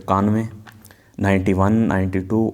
91, 91, 92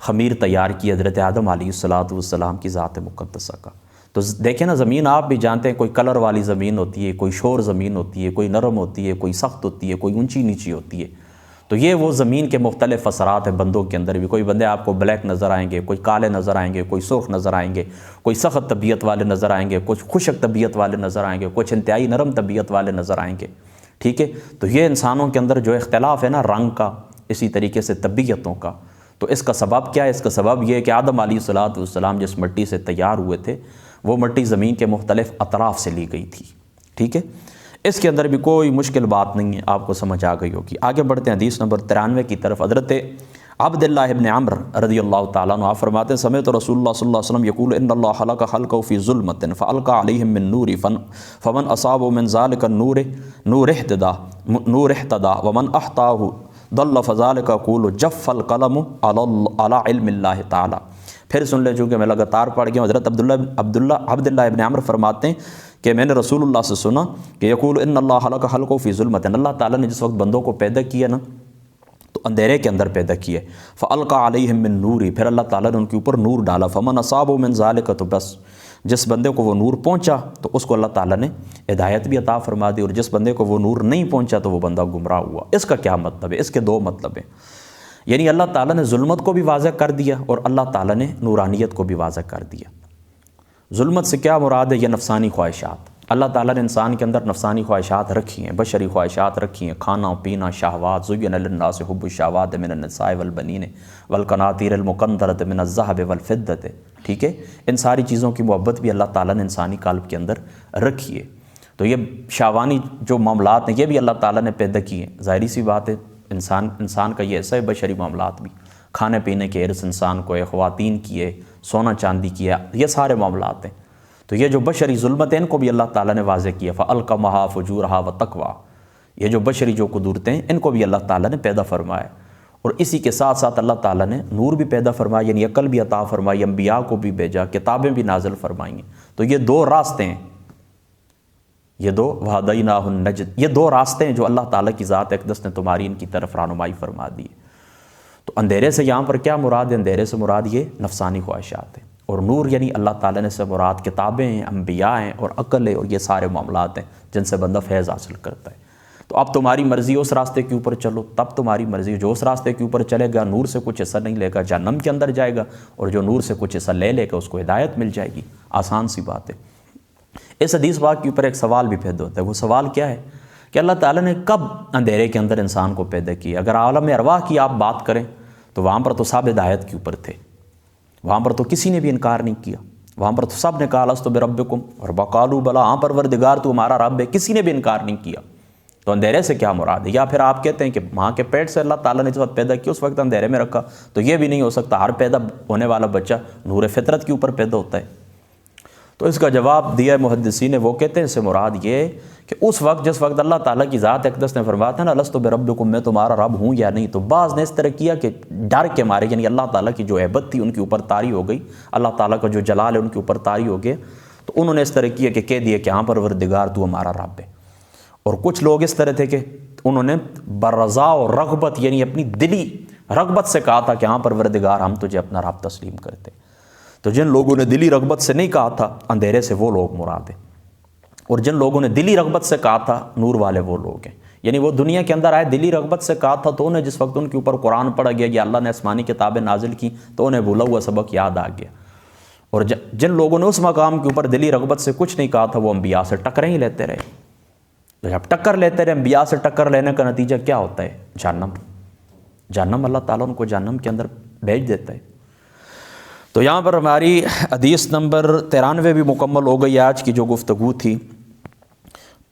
خمیر تیار کی حضرت آدم علیہ السلام کی ذات مقدسہ کا۔ تو دیکھیں نا، زمین آپ بھی جانتے ہیں، کوئی کلر والی زمین ہوتی ہے، کوئی شور زمین ہوتی ہے، کوئی نرم ہوتی ہے، کوئی سخت ہوتی ہے، کوئی اونچی نیچی ہوتی ہے۔ تو یہ وہ زمین کے مختلف اثرات ہیں بندوں کے اندر بھی۔ کوئی بندے آپ کو بلیک نظر آئیں گے، کوئی کالے نظر آئیں گے، کوئی سرخ نظر آئیں گے، کوئی سخت طبیعت والے نظر آئیں گے، کچھ خشک طبیعت والے نظر آئیں گے، کچھ انتہائی نرم طبیعت والے نظر آئیں گے، ٹھیک ہے۔ تو یہ انسانوں کے اندر جو اختلاف ہے نا، رنگ کا، اسی طریقے سے طبیعتوں کا، تو اس کا سبب کیا ہے؟ اس کا سبب یہ ہے کہ آدم علیہ السلام جس مٹی سے تیار ہوئے تھے، وہ مٹی زمین کے مختلف اطراف سے لی گئی تھی، ٹھیک ہے۔ اس کے اندر بھی کوئی مشکل بات نہیں ہے، آپ کو سمجھ آ گئی ہوگی۔ آگے بڑھتے ہیں حدیث نمبر 93 کی طرف۔ حضرت عبداللہ ابن عمر رضی اللہ تعالیٰ عنہ آپ فرماتے ہیں، سمعت رسول اللہ صلی اللہ علیہ وسلم یقول ان اللہ خلق خلقه فی ظلمۃ فالقى علیہم من نور فمن اصابه من ذلك النور نور اهتدى ومن احطاه ضل فذلك يقول جف القلم على علم اللہ تعالیٰ۔ پھر سن لے، چونکہ میں لگاتار پڑھ گیا ہوں۔ حضرت عبداللہ ابن عمر فرماتے ہیں کہ میں نے رسول اللہ سے سنا کہ یقول ان اللہ خلق خلقه فی ظلمۃ، اللہ تعالیٰ نے جس وقت بندوں کو پیدا کیا نا، تو اندھیرے کے اندر پیدا کیے۔ فَأَلْقَى عَلَيْهِم مِّن نُورِ، پھر اللہ تعالیٰ نے ان کے اوپر نور ڈالا۔ فَمَنْ أَصَابَهُ مِنْ ذَلِكَ، تو بس جس بندے کو وہ نور پہنچا تو اس کو اللہ تعالیٰ نے ہدایت بھی عطا فرما دی، اور جس بندے کو وہ نور نہیں پہنچا تو وہ بندہ گمراہ ہوا۔ اس کا کیا مطلب ہے؟ اس کے دو مطلب ہیں، یعنی اللہ تعالیٰ نے ظلمت کو بھی واضح کر دیا اور اللہ تعالیٰ نے نورانیت کو بھی واضح کر دیا۔ ظلمت سے کیا مراد ہے؟ یہ نفسانی خواہشات۔ اللہ تعالیٰ نے انسان کے اندر نفسانی خواہشات رکھی ہیں، بشری خواہشات رکھی ہیں، کھانا پینا، شہوات، زُيِّنَ لِلنَّاسِ حُبُّ الشَّهَوَاتِ مِنَ النِّسَاءِ وَالْبَنِينَ وَالْقَنَاطِيرِ الْمُقَنطَرَةِ مِنَ الذَّهَبِ وَالْفِضَّةِ، ٹھیک ہے۔ ان ساری چیزوں کی محبت بھی اللہ تعالیٰ نے انسانی قلب کے اندر رکھی ہے۔ تو یہ شہوانی جو معاملات ہیں، یہ بھی اللہ تعالیٰ نے پیدا کیے ہیں۔ ظاہری سی بات ہے، انسان کا یہ ایسا ہے، بشری معاملات بھی، کھانے پینے کے حرص انسان کو ہے، خواتین کی ہے، سونا چاندی کی ہے، یہ سارے معاملات ہیں۔ تو یہ جو بشری ظلمت ہے، ان کو بھی اللہ تعالیٰ نے واضح کیا۔ فَأَلْقَمَهَا فُجُورَهَا وَتَقْوَىٰ، یہ جو بشری جو قدرتیں ہیں، ان کو بھی اللہ تعالیٰ نے پیدا فرمایا، اور اسی کے ساتھ ساتھ اللہ تعالیٰ نے نور بھی پیدا فرمایا، یعنی عقل بھی عطا فرمائی، انبیاء کو بھی بھیجا، کتابیں بھی نازل فرمائیں۔ تو یہ دو راستے ہیں، یہ دو وَهَدَيْنَاهُ النَّجْدَيْنِ، یہ دو راستے ہیں جو اللہ تعالیٰ کی ذات اقدس نے تمہاری ان کی طرف رہنمائی فرما دی۔ تو اندھیرے سے یہاں پر کیا مراد ہے؟ اندھیرے سے مراد یہ نفسانی خواہشات ہیں، اور نور یعنی اللہ تعالیٰ نے سے مراد کتابیں ہیں، انبیاء ہیں، اور عقل ہے، اور یہ سارے معاملات ہیں جن سے بندہ فیض حاصل کرتا ہے۔ تو اب تمہاری مرضی، اس راستے کے اوپر چلو، تب تمہاری مرضی۔ جو اس راستے کے اوپر چلے گا، نور سے کچھ حصہ نہیں لے گا، جہنم کے اندر جائے گا، اور جو نور سے کچھ حصہ لے گا اس کو ہدایت مل جائے گی۔ آسان سی بات ہے۔ اس حدیث پاک کے اوپر ایک سوال بھی پیدا ہوتا ہے۔ وہ سوال کیا ہے کہ اللہ تعالیٰ نے کب اندھیرے کے اندر انسان کو پیدا کیا؟ اگر عالم ارواح کی آپ بات کریں تو وہاں پر تو سب ہدایت کے اوپر تھے، وہاں پر تو کسی نے بھی انکار نہیں کیا، وہاں پر تو سب نے کہا الستُ بربکم، اور وقالوا بلی، ہاں پروردگار تو ہمارا رب ہے، کسی نے بھی انکار نہیں کیا۔ تو اندھیرے سے کیا مراد ہے؟ یا پھر آپ کہتے ہیں کہ ماں کے پیٹ سے اللہ تعالیٰ نے جس وقت پیدا کیا اس وقت اندھیرے میں رکھا، تو یہ بھی نہیں ہو سکتا، ہر پیدا ہونے والا بچہ نور فطرت کے اوپر پیدا ہوتا ہے۔ تو اس کا جواب دیا محدثین نے، وہ کہتے ہیں اس سے مراد یہ کہ اس وقت جس وقت اللہ تعالیٰ کی ذات اقدس نے فرمایا تھا نا الستُ بربکم، میں تمہارا رب ہوں یا نہیں، تو بعض نے اس طرح کیا کہ ڈر کے مارے، یعنی اللہ تعالیٰ کی جو عہبت تھی ان کے اوپر طاری ہو گئی، اللہ تعالیٰ کا جو جلال ہے ان کے اوپر طاری ہو گیا، تو انہوں نے اس طرح کیا کہ کہہ دیا کہ ہاں پروردگار تو ہمارا رب ہے۔ اور کچھ لوگ اس طرح تھے کہ انہوں نے برضا اور رغبت، یعنی اپنی دلی رغبت سے کہا تھا کہ ہاں پروردگار ہم تجھے اپنا رب تسلیم کرتے۔ تو جن لوگوں نے دلی رغبت سے نہیں کہا تھا اندھیرے سے، وہ لوگ مراد ہیں، اور جن لوگوں نے دلی رغبت سے کہا تھا نور والے وہ لوگ ہیں۔ یعنی وہ دنیا کے اندر آئے، دلی رغبت سے کہا تھا، تو انہیں جس وقت ان کے اوپر قرآن پڑھا گیا یا اللہ نے آسمانی کتابیں نازل کی تو انہیں بھولا ہوا سبق یاد آ گیا۔ اور جن لوگوں نے اس مقام کے اوپر دلی رغبت سے کچھ نہیں کہا تھا، وہ انبیاء سے ٹکریں ہی لیتے رہے۔ جب ٹکر لیتے رہے، انبیاء سے ٹکر لینے کا نتیجہ کیا ہوتا ہے؟ جہنم۔ اللہ تعالیٰ ان کو جہنم کے اندر بھیج دیتا ہے۔ تو یہاں پر ہماری حدیث نمبر 93 بھی مکمل ہو گئی، آج کی جو گفتگو تھی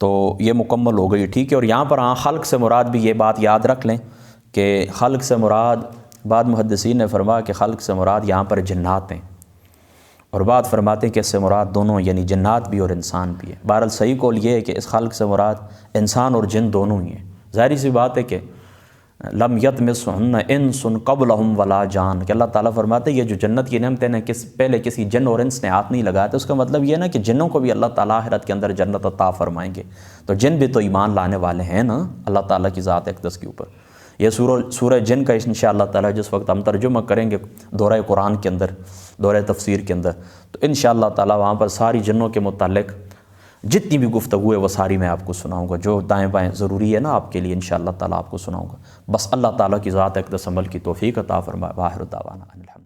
تو یہ مکمل ہو گئی، ٹھیک ہے۔ اور یہاں پر خلق سے مراد بھی یہ بات یاد رکھ لیں کہ خلق سے مراد، بعد محدثین نے فرمایا کہ خلق سے مراد یہاں پر جنات ہیں، اور بعد فرماتے ہیں کہ اس سے مراد دونوں، یعنی جنات بھی اور انسان بھی ہے۔ بہرحال صحیح قول یہ ہے کہ اس خلق سے مراد انسان اور جن دونوں ہی ہیں۔ ظاہری سی بات ہے کہ لم یطمثہن انس قبلہم ولا جان، کہ اللہ تعالیٰ فرماتے ہیں یہ جو جنت کی نعمتیں ہیں پہلے کسی جن اور انس نے ہاتھ نہیں لگایا، تو اس کا مطلب یہ نا کہ جنوں کو بھی اللہ تعالیٰ آخرت کے اندر جنت عطا فرمائیں گے۔ تو جن بھی تو ایمان لانے والے ہیں نا اللہ تعالیٰ کی ذات اقدس کے اوپر، یہ سورہ جن کا انشاءاللہ تعالی جس وقت ہم ترجمہ کریں گے دورہ قرآن کے اندر، دورہ تفسیر کے اندر، تو انشاءاللہ تعالی وہاں پر ساری جنوں کے متعلق جتنی بھی گفتگو ہے وہ ساری میں آپ کو سناؤں گا، جو دائیں بائیں ضروری ہے نا آپ کے لیے انشاءاللہ تعالی آپ کو سناؤں گا۔ بس اللہ تعالیٰ کی ذات اقدس عمل کی توفیق عطا فرمائے۔ واخر دعوانا الحمد۔